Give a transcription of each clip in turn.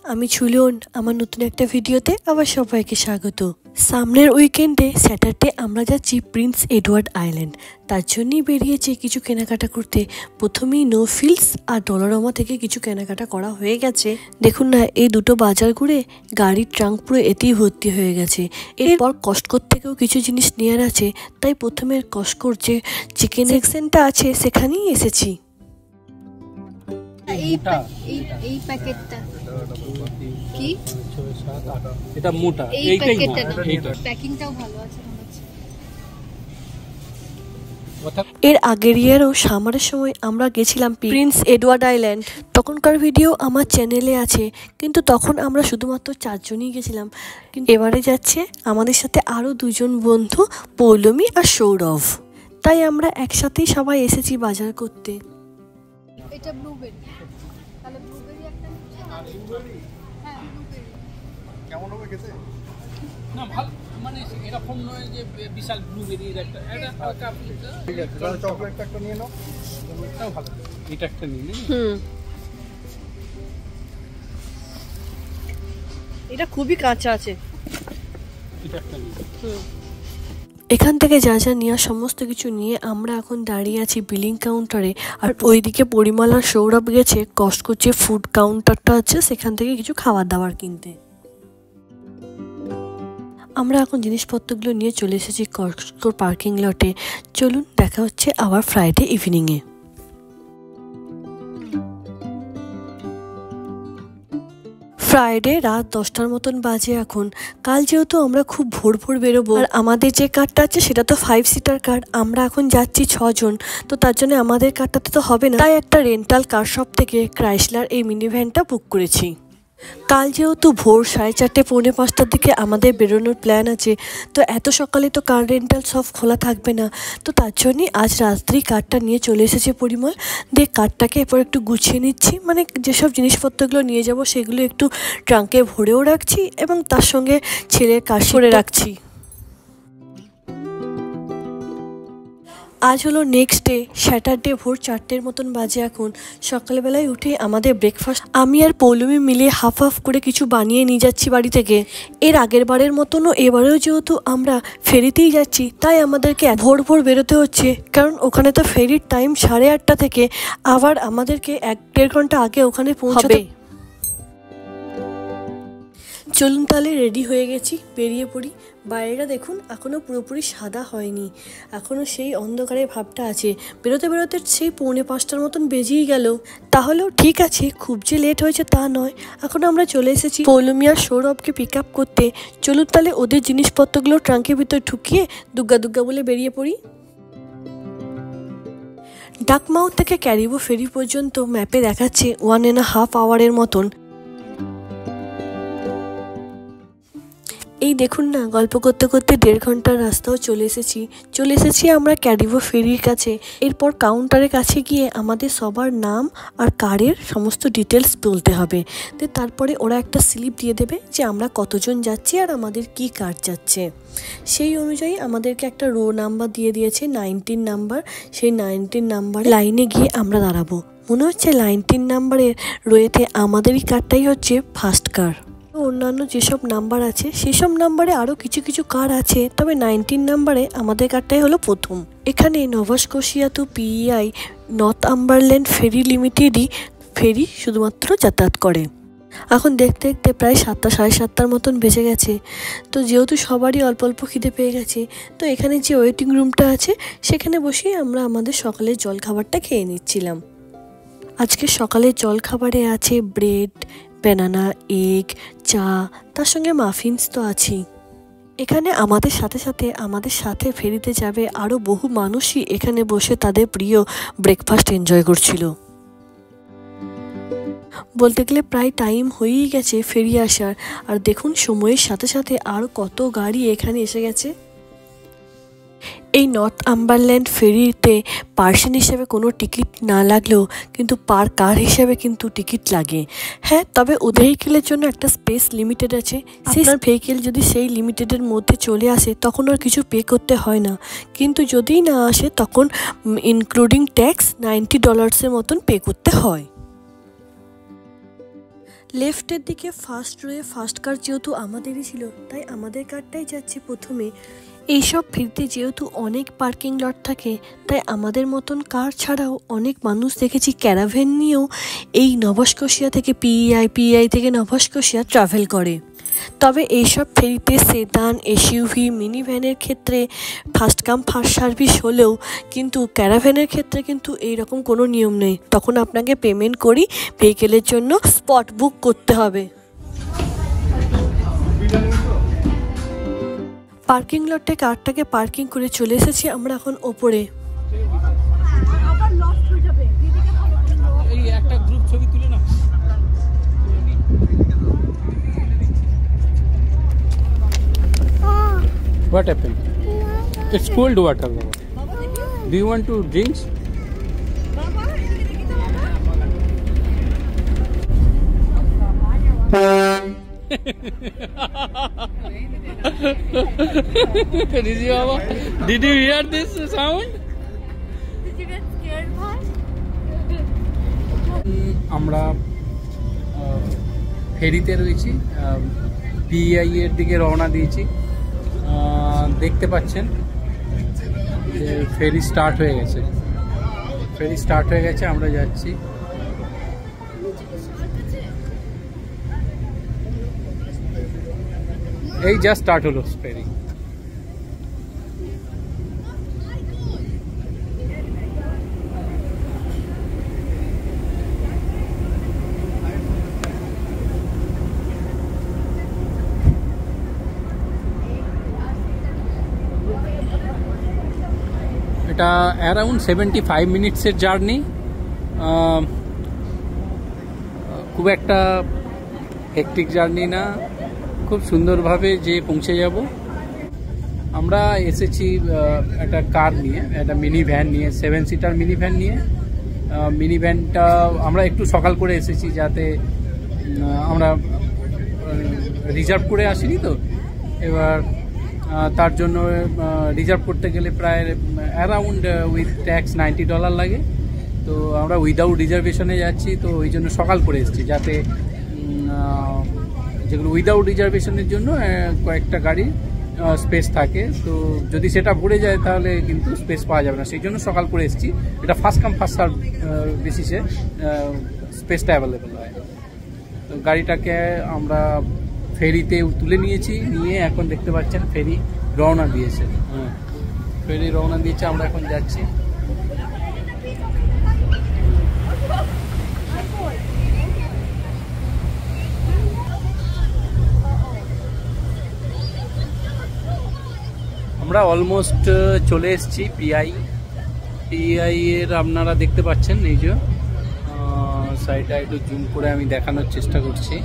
আমি ঝুলন আমার নতুন একটা ভিডিওতে আবার সবাইকে স্বাগত। সামনের উইকেন্ডে স্যাটারডে আমরা যাচ্ছি প্রিন্স এডওয়ার্ড আইল্যান্ড। তার জন্যই বেরিয়েছি কিছু কেনাকাটা করতে। প্রথমেই নো ফিলস আর ডলারমা থেকে কিছু কেনাকাটা করা হয়ে গেছে। দেখুন না, এই দুটো বাজার ঘুরে গাড়ির ট্রাঙ্ক পুরো এতেই ভর্তি হয়ে গেছে। এরপর কস্টকোর থেকেও কিছু জিনিস নেওয়ার আছে, তাই প্রথমে কস্টকোর যে চিকেন সেকশনটা আছে সেখানেই এসেছি। এই প্যাকেটটা কি? এটা মোটা, এই প্যাকেটটা না, প্যাকিংটাও ভালো আছে। এর আগের ইয়ারও সামারের সময় আমরা গেছিলাম প্রিন্স এডওয়ার্ড আইল্যান্ড। তখনকার ভিডিও আমার চ্যানেলে আছে, কিন্তু তখন আমরা শুধুমাত্র 4 জনই গেছিলাম। কিন্তু এবারে যাচ্ছে আমাদের সাথে আরও 2 জন বন্ধু, পৌলমী আর সৌরভ। তাই আমরা একসাথেই সবাই এসেছি বাজার করতে। এটা ব্লুবেরি, তাহলে ব্লুবেরি একটা আর ব্লুবেরি। হ্যাঁ ব্লুবেরি কেমন হবে খেতে? না ভালো, মানে এরকম নয় যে বিশাল ব্লুবেরির একটা হালকা। ঠিক আছে, তাহলে চকলেটটা একটা নিয়ে নাও। চকলেটটাও ভালো, এটা একটা নিয়ে নিন। এটা খুবই কাঁচা আছে, এটা একটা নিন। এখান থেকে যা যা নেওয়া সমস্ত কিছু নিয়ে আমরা এখন দাঁড়িয়ে আছি বিলিং কাউন্টারে। আর ওইদিকে পরিমল আর সৌরভ গেছে কস্টকোর যে ফুড কাউন্টারটা আছে সেখান থেকে কিছু খাবার দাবার কিনতে। আমরা এখন জিনিসপত্রগুলো নিয়ে চলে এসেছি কস্টকোর পার্কিং লটে। চলুন দেখা হচ্ছে আবার ফ্রাইডে ইভিনিংয়ে। ফ্রাইডে রাত 10টার মতন বাজে এখন। কাল যেহেতু আমরা খুব ভোর ভোর বেরোবো, আর আমাদের যে কারটা আছে সেটা তো 5 সিটার কার। আমরা এখন যাচ্ছি 6 জন, তো তার জন্য আমাদের কারটাতে তো হবে না, তাই একটা রেন্টাল কার শপ থেকে ক্রাইসলার এই মিনি ভ্যানটা বুক করেছি। কাল যেহেতু ভোর 4:30 পৌনে 5টার দিকে আমাদের বেরোনোর প্ল্যান আছে, তো এত সকালে তো কার রেন্টাল সব খোলা থাকবে না, তো তার জন্যই আজ রাত্রি কারটা নিয়ে চলে এসেছে পরিমল। দিয়ে কারটাকে এরপর একটু গুছিয়ে নিচ্ছি, মানে যেসব জিনিসপত্রগুলো নিয়ে যাব সেগুলো একটু ট্রাঙ্কে ভরেও রাখছি এবং তার সঙ্গে ছেলের কার করে রাখছি। আজ হলো নেক্সট ডে, স্যাটারডে। ভোর 4টের মতন বাজে এখন। সকালবেলায় উঠে আমাদের ব্রেকফাস্ট আমি আর পৌলমী মিলে হাফ হাফ করে কিছু বানিয়ে নিয়ে যাচ্ছি বাড়ি থেকে। এর আগের বারের মতনও এবারেও যেহেতু আমরা ফেরিতেই যাচ্ছি, তাই আমাদেরকে ভোর ভোর বেরোতে হচ্ছে, কারণ ওখানে তো ফেরির টাইম 8:30 থেকে। আবার আমাদেরকে 1-1.5 ঘন্টা আগে ওখানে পৌঁছাবে। চলুন তাহলে রেডি হয়ে গেছি, বেরিয়ে পড়ি। বাইরেটা দেখুন এখনও পুরোপুরি সাদা হয়নি, এখনও সেই অন্ধকারের ভাবটা আছে। বেরোতে বেরোতে সেই পৌনে 5টার মতন বেজেই গেল। তাহলেও ঠিক আছে, খুব যে লেট হয়েছে তা নয়। এখন আমরা চলে এসেছি পৌলমী আর সৌরভকে পিক আপ করতে। চলুন তাহলে ওদের জিনিসপত্রগুলো ট্রাঙ্কের ভিতরে ঢুকিয়ে দুগ্গা দুগ্গা বলে বেরিয়ে পড়ি। ডাকমাউথ থেকে ক্যারিবো ফেরি পর্যন্ত ম্যাপে দেখাচ্ছে 1.5 আওয়ারের মতন। এই দেখুন না, গল্প করতে করতে 1.5 ঘন্টার রাস্তাও চলে এসেছি আমরা ক্যারিবো ফেরির কাছে। এরপর কাউন্টারের কাছে গিয়ে আমাদের সবার নাম আর কারের সমস্ত ডিটেলস বলতে হবে। তারপরে ওরা একটা স্লিপ দিয়ে দেবে যে আমরা কতজন যাচ্ছি আর আমাদের কি কার যাচ্ছে। সেই অনুযায়ী আমাদেরকে একটা রো নাম্বার দিয়ে দিয়েছে, 19 নাম্বার। সেই 19 নাম্বার লাইনে গিয়ে আমরা দাঁড়াবো। মনে হচ্ছে 19 নাম্বারের রোয়েতে আমাদেরই কারটাই হচ্ছে ফার্স্ট কার। অন্যান্য যেসব নাম্বার আছে সেসব নাম্বারে আরও কিছু কিছু কার আছে, তবে 19 নাম্বারে আমাদের কারটাই হলো প্রথম। এখানে Nova Scotia to PEI Northumberland ferry লিমিটেডই ফেরি শুধুমাত্র যাতায়াত করে। এখন দেখতে দেখতে প্রায় 7টা 7:30 মতন বেজে গেছে। তো যেহেতু সবারই অল্প অল্প খিদে পেয়ে গেছে, তো এখানে যে ওয়েটিং রুমটা আছে সেখানে বসেই আমরা আমাদের সকালের জলখাবারটা খেয়ে নিচ্ছিলাম। আজকে সকালের জলখাবারে আছে ব্রেড, ব্যানানা, এগ, চা, তার সঙ্গে মাফিনস তো আছেই। এখানে আমাদের সাথে ফেরিতে যাবে আরও বহু মানুষই এখানে বসে তাদের প্রিয় ব্রেকফাস্ট এনজয় করছিল। বলতে গেলে প্রায় টাইম হয়েই গেছে ফেরি আসার। আর দেখুন সময়ের সাথে সাথে আরও কত গাড়ি এখানে এসে গেছে। এই নর্থাম্বারল্যান্ড ফেরিতে পার্সন হিসেবে কোনো টিকিট না লাগলেও কিন্তু পার কার হিসেবে কিন্তু টিকিট লাগে। হ্যাঁ, তবে ওদের ভেহিকেলের জন্য একটা স্পেস লিমিটেড আছে। সেই ভেহিকেল যদি সেই লিমিটেডের মধ্যে চলে আসে তখন আর কিছু পে করতে হয় না, কিন্তু যদি না আসে তখন ইনক্লুডিং ট্যাক্স $90 মতন পে করতে হয়। লেফটের দিকে ফার্স্ট রোয়ে ফার্স্ট কার যেহেতু আমাদেরই ছিল, তাই আমাদের কারটাই যাচ্ছে প্রথমে। এইসব ফিরতে যেহেতু অনেক পার্কিং লট থাকে, তাই আমাদের মতন কার ছাড়াও অনেক মানুষ দেখেছি ক্যারাভ্যান নিয়েও এই নভা স্কশিয়া থেকে পিআই থেকে নভা স্কশিয়া ট্রাভেল করে। তবে এইসব ফেরিতে সেদান, এসইউভি, মিনি ভ্যানের ক্ষেত্রে ফার্স্ট কাম ফার্স্ট সার্ভিস হলেও কিন্তু ক্যারাভ্যানের ক্ষেত্রে কিন্তু এইরকম কোনো নিয়ম নেই। তখন আপনাকে পেমেন্ট করি ভেহিকেলের জন্য স্পট বুক করতে হবে। পার্কিং লটে কারটাকে পার্কিং করে চলে এসেছি আমরা এখন ওপরে। এই একটা গ্রুপ ছবি তুলে নাও। What happened? It's cold water. Do you want to drink? Did you hear this sound? Did you get scared, bhai? আমরা ফেরিতে রয়েছি, পিআই এর দিকে রওনা দিয়েছি। দেখতে পাচ্ছেন যে ফেরি স্টার্ট হয়ে গেছে, আমরা যাচ্ছি। এই জাস্ট স্টার্ট হলো ফেরি। এটা অ্যারাউন্ড 75 মিনিটসের জার্নি। খুব একটা হেকটিক জার্নি না, খুব সুন্দরভাবে যে পৌঁছে যাব। আমরা এসেছি একটা কার নিয়ে, একটা মিনি ভ্যান নিয়ে, 7 সিটার মিনি ভ্যান নিয়ে। মিনি ভ্যানটা আমরা একটু সকাল করে এসেছি, যাতে আমরা রিজার্ভ করে আসিনি তো। এবার তার জন্য রিজার্ভ করতে গেলে প্রায় অ্যারাউন্ড উইথ ট্যাক্স $90 লাগে। তো আমরা উইদাউট রিজার্ভেশনে যাচ্ছি, তো ওই জন্য সকাল করে এসেছি, যাতে যেগুলো উইদাউট রিজার্ভেশনের জন্য কয়েকটা গাড়ি স্পেস থাকে। তো যদি সেটা ভরে যায় তাহলে কিন্তু স্পেস পাওয়া যাবে না, সেই জন্য সকাল করে এসেছি। এটা ফার্স্ট কাম ফার্স্ট সার্ভ বেসিসে স্পেসটা অ্যাভেলেবেল হয়। তো গাড়িটাকে আমরা ফেরিতে তুলে নিয়েছি, নিয়ে এখন দেখতে পাচ্ছেন ফেরি রওনা দিয়েছে। আমরা এখন যাচ্ছি। আমরা অলমোস্ট চলে এসেছি পিআই এর। আপনারা দেখতে পাচ্ছেন এই যে সাইডটা একটু জুম করে আমি দেখানোর চেষ্টা করছি।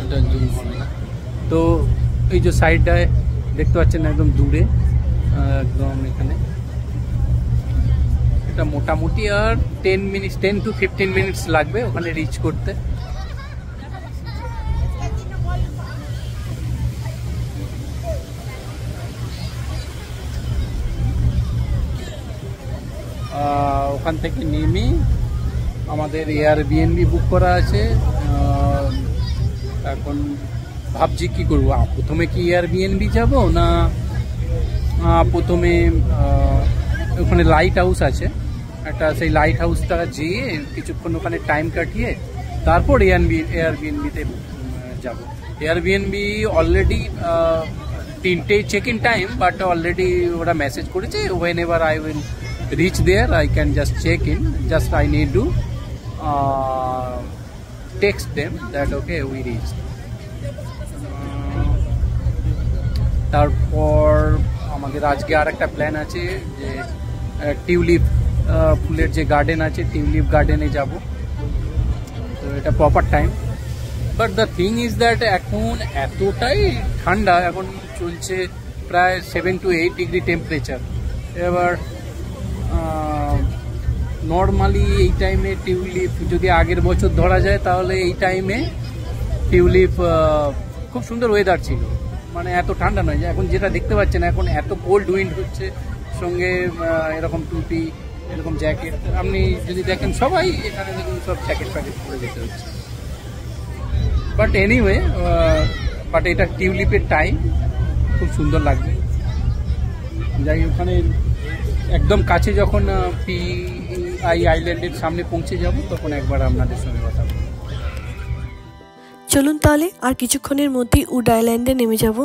এটা জুম হবে না। তো এই যে সাইডটায় দেখতে পাচ্ছেন একদম দূরে, একদম এখানে। এটা মোটামুটি আর 10 to 15 মিনিটস লাগবে ওখানে রিচ করতে। ওখান থেকে নেমে আমাদের এয়ারবিএনবি বুক করা আছে। এখন ভাবছি কি করবো, প্রথমে কি এয়ারবিএনবি যাব না প্রথমে ওখানে লাইট হাউস আছে একটা, সেই লাইট হাউসটা যেয়ে কিছুক্ষণ ওখানে টাইম কাটিয়ে তারপর এয়ারবিএনবিতে যাব। এয়ারবিএনবি অলরেডি 3টে check in time, but already ওরা মেসেজ করেছে whenever I will reach there I can just check in, just I need to text them that okay we reached. তারপর আমাদের আজকে আর একটা প্ল্যান আছে যে টিউলিপ ফুলের যে গার্ডেন আছে, টিউলিপ গার্ডেনে যাব। তো এটা proper time, but the thing is that এখন এতটাই ঠান্ডা, এখন চলছে প্রায় 7 to 8 ডিগ্রি টেম্পারেচার। এবার নর্মালি এই টাইমে টিউলিপ যদি আগের বছর ধরা যায় তাহলে এই টাইমে টিউলিপ খুব সুন্দর ওয়েদার ছিল, মানে এত ঠান্ডা নয়। যে এখন যেটা দেখতে পাচ্ছেন এখন এত কোল্ড উইন্ড হচ্ছে, সঙ্গে এরকম টুপি এরকম জ্যাকেট আপনি যদি দেখেন সবাই এখানে দেখুন সব জ্যাকেট প্যাকেট পরে যেতে হচ্ছে। বাট এনিওয়ে, বাট এটা টিউলিপের টাইম, খুব সুন্দর লাগবে। যাই ওখানে একদম কাছে যখন PI আইল্যান্ডের সামনে পৌঁছে যাব তখন একবার আপনাদের সঙ্গে কথা বলব। চলুন তাহলে আর কিছুক্ষণের মধ্যেই উড আইল্যান্ডে নেমে যাব।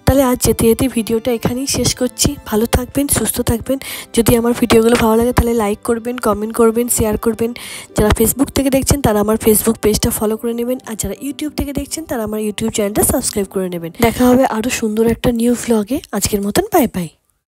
তাহলে আজ যেতে যেতে ভিডিওটা এখানেই শেষ করছি। ভালো থাকবেন, সুস্থ থাকবেন। যদি আমার ভিডিওগুলো ভালো লাগে তাহলে লাইক করবেন, কমেন্ট করবেন, শেয়ার করবেন। যারা ফেসবুক থেকে দেখছেন তারা আমার ফেসবুক পেজটা ফলো করে নেবেন, আর যারা ইউটিউব থেকে দেখছেন তারা আমার ইউটিউব চ্যানেলটা সাবস্ক্রাইব করে নেবেন। দেখা হবে আরও সুন্দর একটা নিউ ভ্লগে। আজকের মতন বাই বাই।